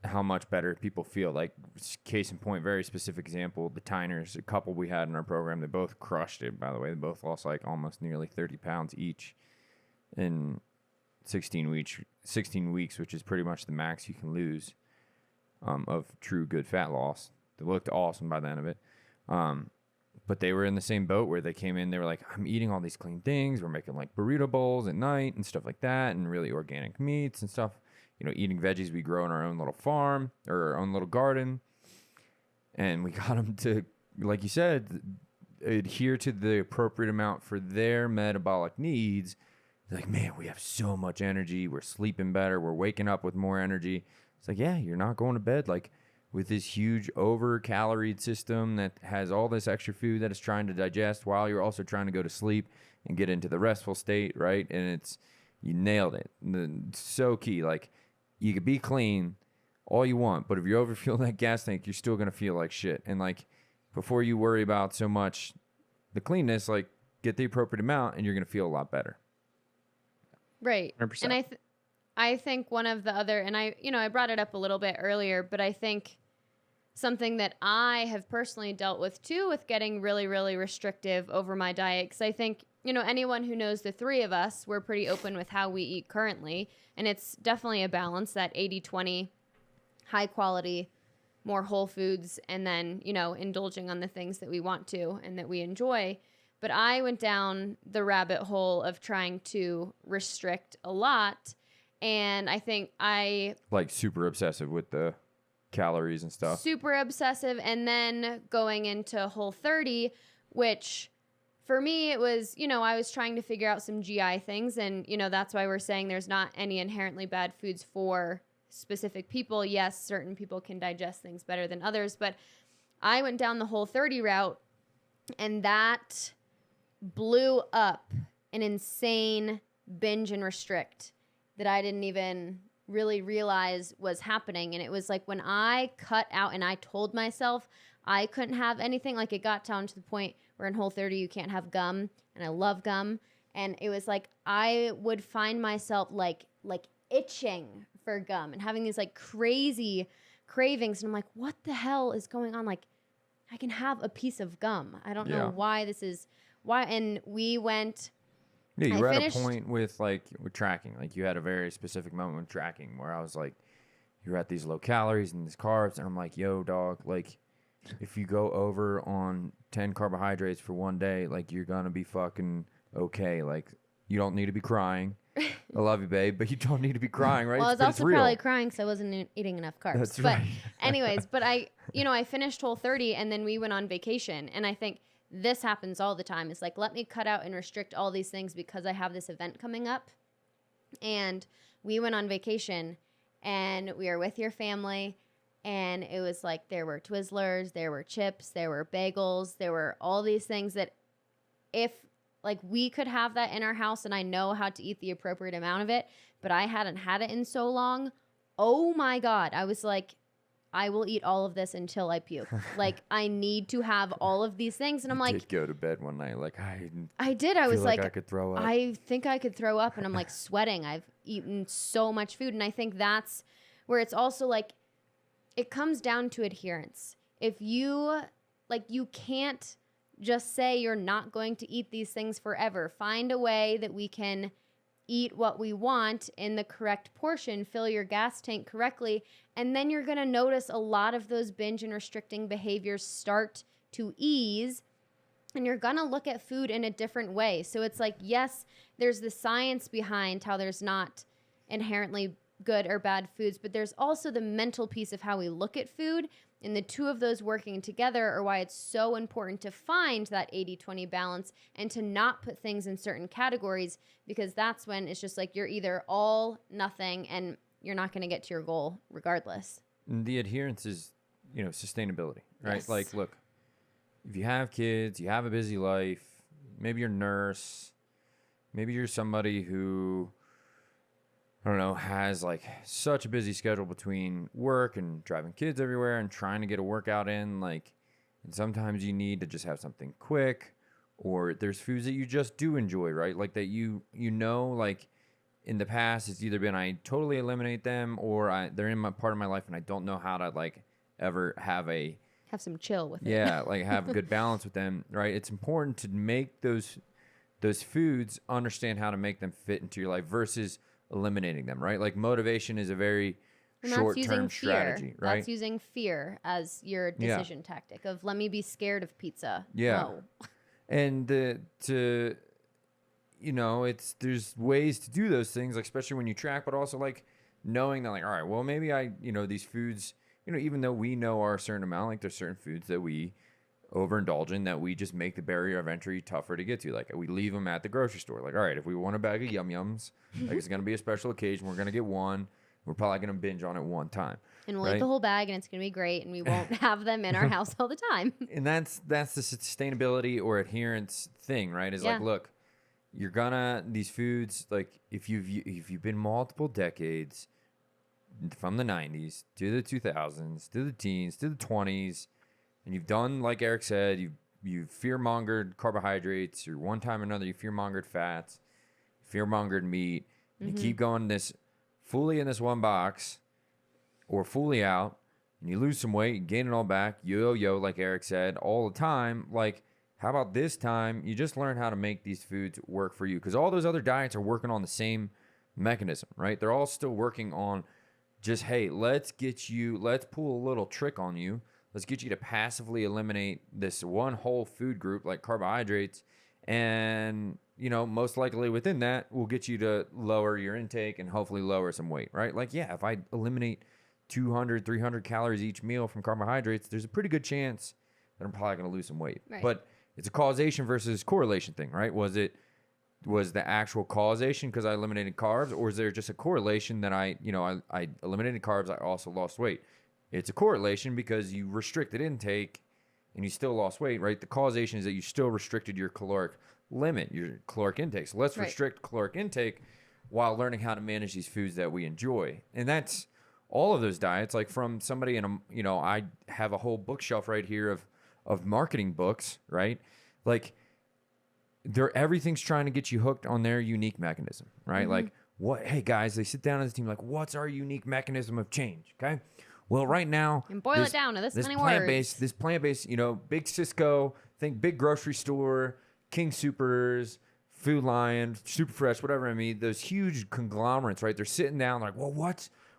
how much better people feel. Like, case in point, very specific example, the Tiners, a couple we had in our program, they both crushed it, by the way. They both lost like almost nearly 30 pounds each in 16 weeks, which is pretty much the max you can lose of true good fat loss. They looked awesome by the end of it. But they were in the same boat where they came in, they were like, I'm eating all these clean things. We're making like burrito bowls at night and stuff like that, and really organic meats and stuff. You know, eating veggies we grow in our own little farm or our own little garden. And we got them to, like you said, adhere to the appropriate amount for their metabolic needs. They're like, man, we have so much energy. We're sleeping better. We're waking up with more energy. It's like, yeah, you're not going to bed like with this huge over-caloried system that has all this extra food that it's trying to digest while you're also trying to go to sleep and get into the restful state, right? And you nailed it. It's so key. Like, you could be clean all you want, but if you overfuel that gas tank, you're still going to feel like shit. And like, before you worry about so much the cleanness, like, get the appropriate amount and you're going to feel a lot better. Right. 100%. And I think one of the other, and I brought it up a little bit earlier, but I think something that I have personally dealt with too, with getting really, really restrictive over my diet. Because I think, anyone who knows the three of us, we're pretty open with how we eat currently. And it's definitely a balance, that 80-20, high quality, more whole foods, and then, indulging on the things that we want to and that we enjoy. But I went down the rabbit hole of trying to restrict a lot. And I think like super obsessive with the calories and stuff. Super obsessive. And then going into Whole30, which for me, it was, I was trying to figure out some GI things. And, that's why we're saying there's not any inherently bad foods for specific people. Yes, certain people can digest things better than others. But I went down the Whole30 route, and that blew up an insane binge and restrict that I didn't even really realize was happening. And it was like when I cut out and I told myself I couldn't have anything, like it got down to the point where in Whole30 you can't have gum, and I love gum. And it was like I would find myself like itching for gum and having these like crazy cravings. And I'm like, what the hell is going on? Like, I can have a piece of gum. I don't know why this is why. And we went. Yeah, you were at a point with tracking. Like, you had a very specific moment with tracking where I was like, you're at these low calories and these carbs, and I'm like, yo, dog, like, if you go over on 10 carbohydrates for one day, like, you're gonna be fucking okay. Like, you don't need to be crying. I love you, babe, but you don't need to be crying, right? Well, I was also probably crying because I wasn't eating enough carbs. That's right. Anyways, but I finished Whole30, and then we went on vacation, and I think this happens all the time. It's like, let me cut out and restrict all these things because I have this event coming up. And we went on vacation, and we were with your family, and it was like there were Twizzlers, there were chips, there were bagels, there were all these things that if like we could have that in our house, and I know how to eat the appropriate amount of it, but I hadn't had it in so long. Oh my God. I was like, I will eat all of this until I puke. Like, I need to have all of these things. And I'm like, did go to bed one night like I did. I was like, I could throw up. I think I could throw up, and I'm like sweating. I've eaten so much food. And I think that's where it's also like, it comes down to adherence. If you can't just say you're not going to eat these things forever. Find a way that we can eat what we want in the correct portion, fill your gas tank correctly, and then you're going to notice a lot of those binge and restricting behaviors start to ease. and you're going to look at food in a different way. So it's like, yes, there's the science behind how there's not inherently good or bad foods, but there's also the mental piece of how we look at food. And the two of those working together are why it's so important to find that 80-20 balance and to not put things in certain categories, because that's when it's just like you're either all nothing and you're not going to get to your goal regardless. And the adherence is, sustainability, right? Yes. Like, look, if you have kids, you have a busy life, maybe you're a nurse, maybe you're somebody who, I don't know, has like such a busy schedule between work and driving kids everywhere and trying to get a workout in. Like, and sometimes you need to just have something quick, or there's foods that you just do enjoy, right? Like that like in the past, it's either been I totally eliminate them or they're in my part of my life and I don't know how to like ever have some chill with it. Yeah, like have a good balance with them, right? It's important to make those foods, understand how to make them fit into your life versus eliminating them, right? Like motivation is a very short-term strategy, right? That's using fear as your decision tactic of let me be scared of pizza. Yeah. No. And there's ways to do those things, like especially when you track, but also like knowing that like, all right, well, maybe these foods, even though we know our certain amount, like there's certain foods that we overindulge in that we just make the barrier of entry tougher to get to. Like we leave them at the grocery store. Like, all right, if we want a bag of Yum Yums, like it's going to be a special occasion. We're going to get one. We're probably going to binge on it one time. And we'll eat the whole bag and it's going to be great. And we won't have them in our house all the time. And that's the sustainability or adherence thing, right? Is like, look, you're these foods, like if you've been multiple decades from the 90s to the 2000s to the teens to the 20s, and you've done, like Erick said, you've fear-mongered carbohydrates, or one time or another you fear-mongered fats, fear-mongered meat, and you keep going fully in this one box or fully out, and you lose some weight, you gain it all back, yo-yo, like Erick said, all the time. Like, how about this time you just learn how to make these foods work for you? Because all those other diets are working on the same mechanism, right? They're all still working on just, hey, let's pull a little trick on you. Let's get you to passively eliminate this one whole food group like carbohydrates. And, most likely within that, we'll get you to lower your intake and hopefully lower some weight, right? Like, yeah, if I eliminate 200, 300 calories each meal from carbohydrates, there's a pretty good chance that I'm probably going to lose some weight. Right. But it's a causation versus correlation thing, right? Was the actual causation because I eliminated carbs, or is there just a correlation that I eliminated carbs, I also lost weight? It's a correlation because you restricted intake and you still lost weight, right? The causation is that you still restricted your caloric limit, your caloric intake. So let's restrict caloric intake while learning how to manage these foods that we enjoy. And that's all of those diets, like from somebody I have a whole bookshelf right here of marketing books, right? Like everything's trying to get you hooked on their unique mechanism, right? Mm-hmm. Like hey guys, they sit down as a team like, what's our unique mechanism of change? Okay. Well, right now, and boil it down to this many words. This plant-based, big Cisco, think big grocery store, King Supers, Food Lion, Super Fresh, whatever. I mean, those huge conglomerates, right? They're sitting down like, well,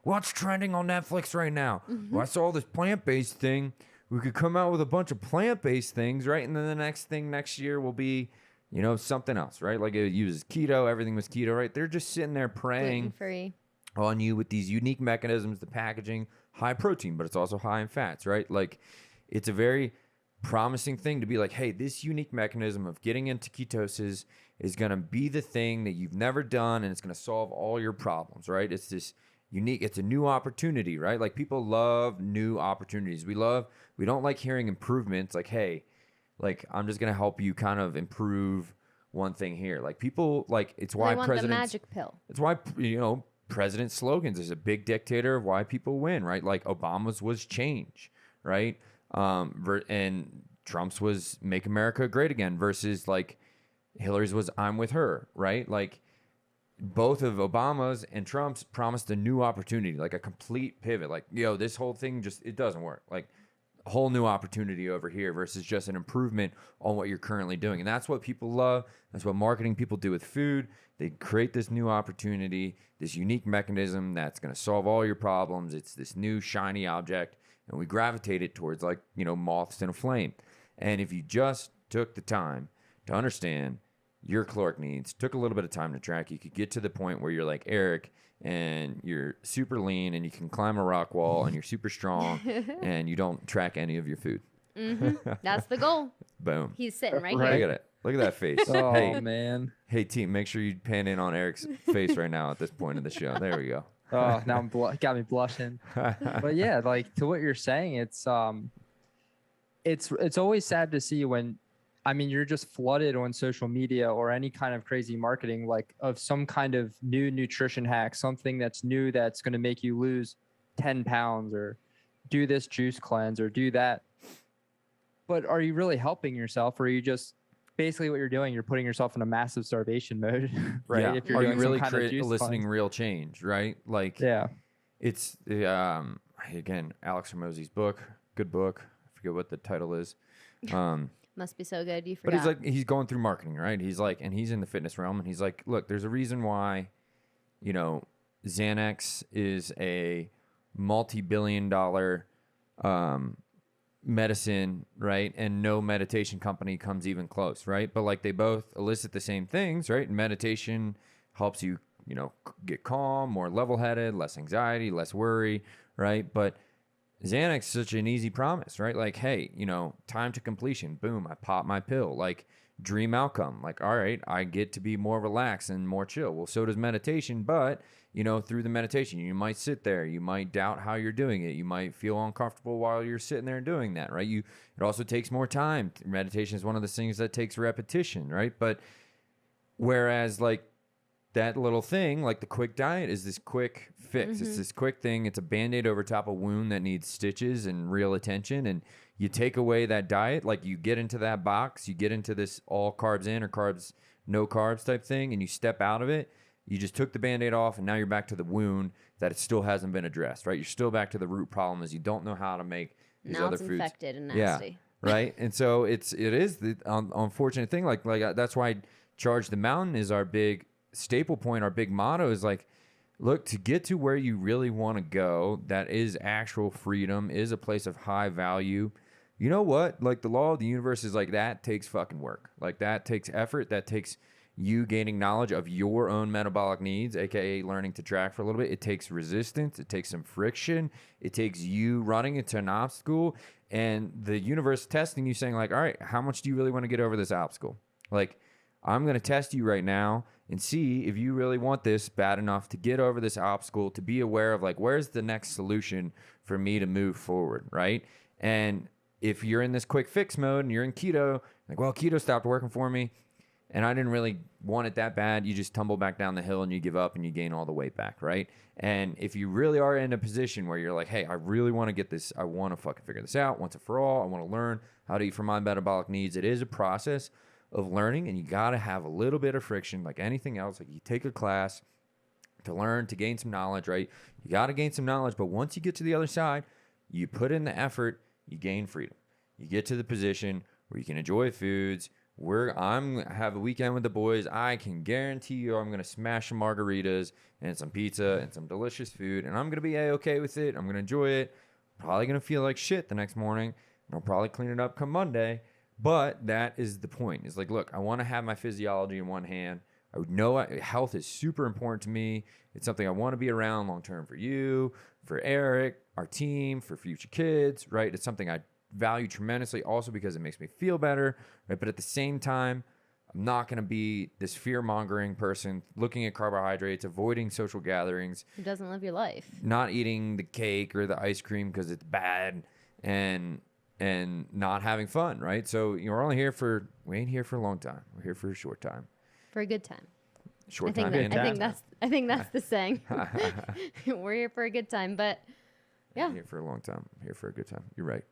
what's trending on Netflix right now? Mm-hmm. Well, I saw this plant-based thing. We could come out with a bunch of plant-based things, right? And then the next year will be, something else, right? Like it uses keto, everything was keto, right? They're just sitting there praying gluten-free on you with these unique mechanisms, the packaging, high protein, but it's also high in fats, right? Like it's a very promising thing to be like, hey, this unique mechanism of getting into ketosis is going to be the thing that you've never done and it's going to solve all your problems, right? It's this unique, it's a new opportunity, right? Like people love new opportunities. We don't like hearing improvements like, hey, like I'm just going to help you kind of improve one thing here. Like people, like it's why they want the magic pill. It's why, president slogans is a big dictator of why people win, right? Like Obama's was change, right? And Trump's was make America great again versus like Hillary's was I'm with her, right? Like both of Obama's and Trump's promised a new opportunity, like a complete pivot. Like, this whole thing it doesn't work. Like a whole new opportunity over here versus just an improvement on what you're currently doing. And that's what people love. That's what marketing people do with food. They create this new opportunity, this unique mechanism that's going to solve all your problems. It's this new shiny object, and we gravitate it towards like, moths in a flame. And if you just took the time to understand your caloric needs, took a little bit of time to track, you could get to the point where you're like Erick and you're super lean and you can climb a rock wall and you're super strong and you don't track any of your food. That's the goal. Boom. He's sitting right Look here. at it. Look at that face. Oh, hey, man. hey, team, make sure you pan in on Erick's face right now at this point of the show. There we go. Oh, now got me blushing. But yeah, like to what you're saying, it's always sad to see when, I mean, you're just flooded on social media or any kind of crazy marketing, like of some kind of new nutrition hack, something that's new that's going to make you lose 10 pounds or do this juice cleanse or do that. But are you really helping yourself, or are you just basically what you're doing? You're putting yourself in a massive starvation mode, right? Yeah. If you're Are doing you really some kind of juice eliciting cleanse. real change, right? Like, Yeah. it's again, Alex Freas' book, good book. I forget what the title is. Must be so good. You But forgot. he's going through marketing, right? He's like, and he's in the fitness realm, and he's like, look, there's a reason why, Xanax is a multi-billion-dollar medicine, right? And no meditation company comes even close, right? But like they both elicit the same things, right? And meditation helps you, get calm, more level-headed, less anxiety, less worry, right? But Xanax is such an easy promise, right? Like, hey, time to completion. Boom, I pop my pill. Like, dream outcome. Like, all right, I get to be more relaxed and more chill. Well, so does meditation, but, through the meditation, you might sit there. You might doubt how you're doing it. You might feel uncomfortable while you're sitting there and doing that, right? It also takes more time. Meditation is one of the things that takes repetition, right? But whereas, like, that little thing, like the quick diet, is this quick fix. It's this quick thing. It's a Band-Aid over top a wound that needs stitches and real attention. And you take away that diet, like you get into that box, you get into this all carbs in or carbs, no carbs type thing, and you step out of it. You just took the Band-Aid off, and now you're back to the wound that it still hasn't been addressed, right? You're still back to the root problem is you don't know how to make these now other it's foods. infected and nasty. Yeah, right? And so it is the unfortunate thing. Like that's why Charge the Mountain is our big staple point. Our big motto is like, look, to get to where you really want to go, that is actual freedom, is a place of high value. You know what? Like the law of the universe is like that takes fucking work. Like that takes effort. That takes you gaining knowledge of your own metabolic needs, aka learning to track for a little bit. It takes resistance. It takes some friction. It takes you running into an obstacle and the universe testing you, saying like, all right, how much do you really want to get over this obstacle? Like, I'm going to test you right now and see if you really want this bad enough to get over this obstacle, to be aware of like, where's the next solution for me to move forward, right? And if you're in this quick fix mode and you're in keto, like, well, keto stopped working for me and I didn't really want it that bad, you just tumble back down the hill and you give up and you gain all the weight back, right? And if you really are in a position where you're like, hey, I really want to get this, I want to fucking figure this out once and for all, I want to learn how to eat for my metabolic needs, it is a process of learning, and you got to have a little bit of friction like anything else. Like you take a class to learn, to gain some knowledge, right? You got to gain some knowledge, but once you get to the other side, you put in the effort, you gain freedom. You get to the position where you can enjoy foods. I'm have a weekend with the boys. I can guarantee you I'm going to smash some margaritas and some pizza and some delicious food, and I'm going to be A-okay with it. I'm going to enjoy it. Probably going to feel like shit the next morning, and I'll probably clean it up come Monday. But that is the point. It's like, look, I want to have my physiology in one hand. I would know health is super important to me. It's something I want to be around long term for you, for Erick, our team, for future kids, right? It's something I value tremendously also because it makes me feel better, right? But at the same time, I'm not going to be this fear-mongering person looking at carbohydrates, avoiding social gatherings. Who doesn't live your life? Not eating the cake or the ice cream because it's bad and not having fun, right? So we ain't here for a long time. We're here for a short time. For a good time. Short I think, time. I think that's the saying. We're here for a good time, but yeah. I'm here for a long time. I'm here for a good time. You're right.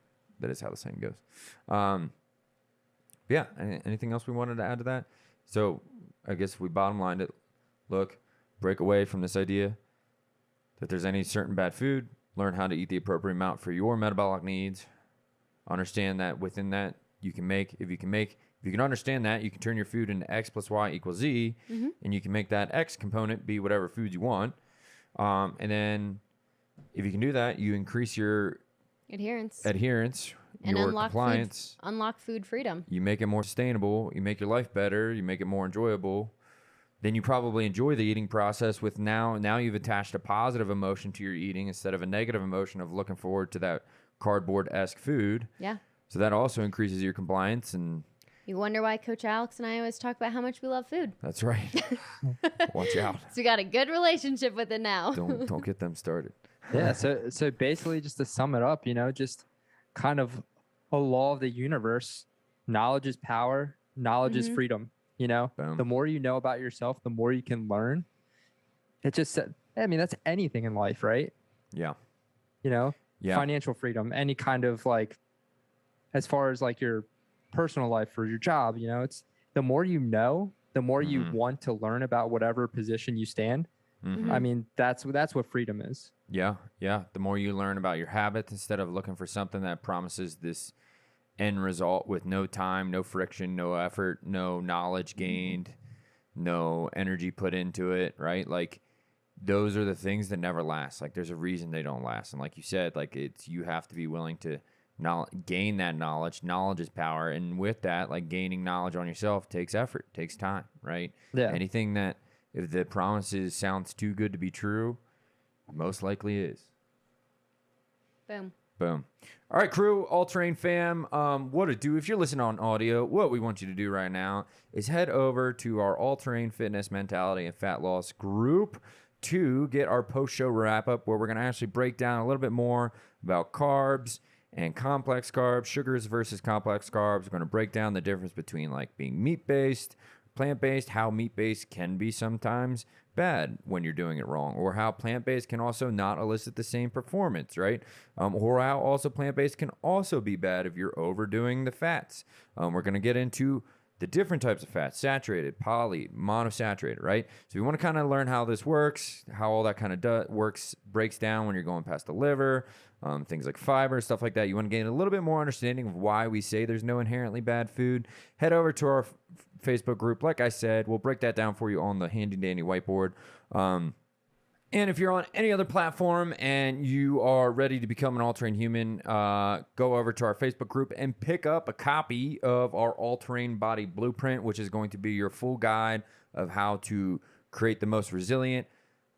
That is how the saying goes. Yeah. Anything else we wanted to add to that? So I guess if we bottom lined it, look, break away from this idea that there's any certain bad food. Learn how to eat the appropriate amount for your metabolic needs. Understand that within that if you can understand that, you can turn your food into X plus Y equals Z, and you can make that X component be whatever food you want. And then if you can do that, you increase your adherence. and your unlock compliance. unlock food freedom. You make it more sustainable. You make your life better. You make it more enjoyable. Then you probably enjoy the eating process with now you've attached a positive emotion to your eating instead of a negative emotion of looking forward to that cardboard-esque food. Yeah. So that also increases your compliance, and You wonder why Coach Alex and I always talk about how much we love food. that's right. Watch out. So we got a good relationship with it now. Don't get them started. Yeah. So basically, just to sum it up, just kind of a law of the universe. Knowledge is power. Knowledge is freedom. Boom. The more you know about yourself, the more you can learn. It just, that's anything in life, right? Yeah. Yeah. Financial freedom, any kind of as far as your personal life or your job, it's the more you know, the more you want to learn about whatever position you stand. That's what freedom is. Yeah. The more you learn about your habits instead of looking for something that promises this end result with no time, no friction, no effort, no knowledge gained, no energy put into it, right? Those are the things that never last. There's a reason they don't last. And like you said, you have to be willing to gain that knowledge. Knowledge is power. And with that, gaining knowledge on yourself takes effort, takes time, right? Yeah. Anything that, if the promises sounds too good to be true, most likely is. Boom. All right, crew, All Terrain fam, what to do? If you're listening on audio, what we want you to do right now is head over to our All Terrain Fitness, Mentality, and Fat Loss group to get our post-show wrap-up where we're going to actually break down a little bit more about carbs and complex carbs, sugars versus complex carbs. We're going to break down the difference between being meat-based, plant-based, how meat-based can be sometimes bad when you're doing it wrong, or how plant-based can also not elicit the same performance, right? Or how also plant-based can also be bad if you're overdoing the fats. We're going to get into the different types of fats, saturated, poly, monosaturated, right? So we want to kind of learn how this works, how all that kind of breaks down when you're going past the liver, things like fiber, stuff like that. You want to gain a little bit more understanding of why we say there's no inherently bad food. Head over to our Facebook group. Like I said, we'll break that down for you on the handy dandy whiteboard. And if you're on any other platform and you are ready to become an All Terrain human, go over to our Facebook group and pick up a copy of our All Terrain Body Blueprint, which is going to be your full guide of how to create the most resilient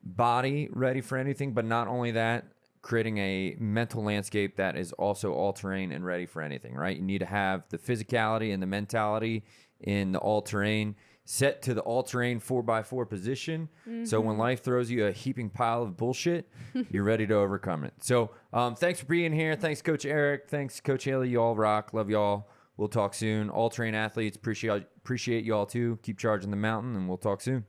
body ready for anything. But not only that, creating a mental landscape that is also all terrain and ready for anything, right? You need to have the physicality and the mentality in the all terrain set to the all terrain 4x4 position. So when life throws you a heaping pile of bullshit, you're ready to overcome it. So thanks for being here. Thanks, Coach Erick. Thanks, Coach Hailey. You all rock. Love y'all. We'll talk soon. All terrain athletes, appreciate y'all too. Keep charging the mountain, and we'll talk soon.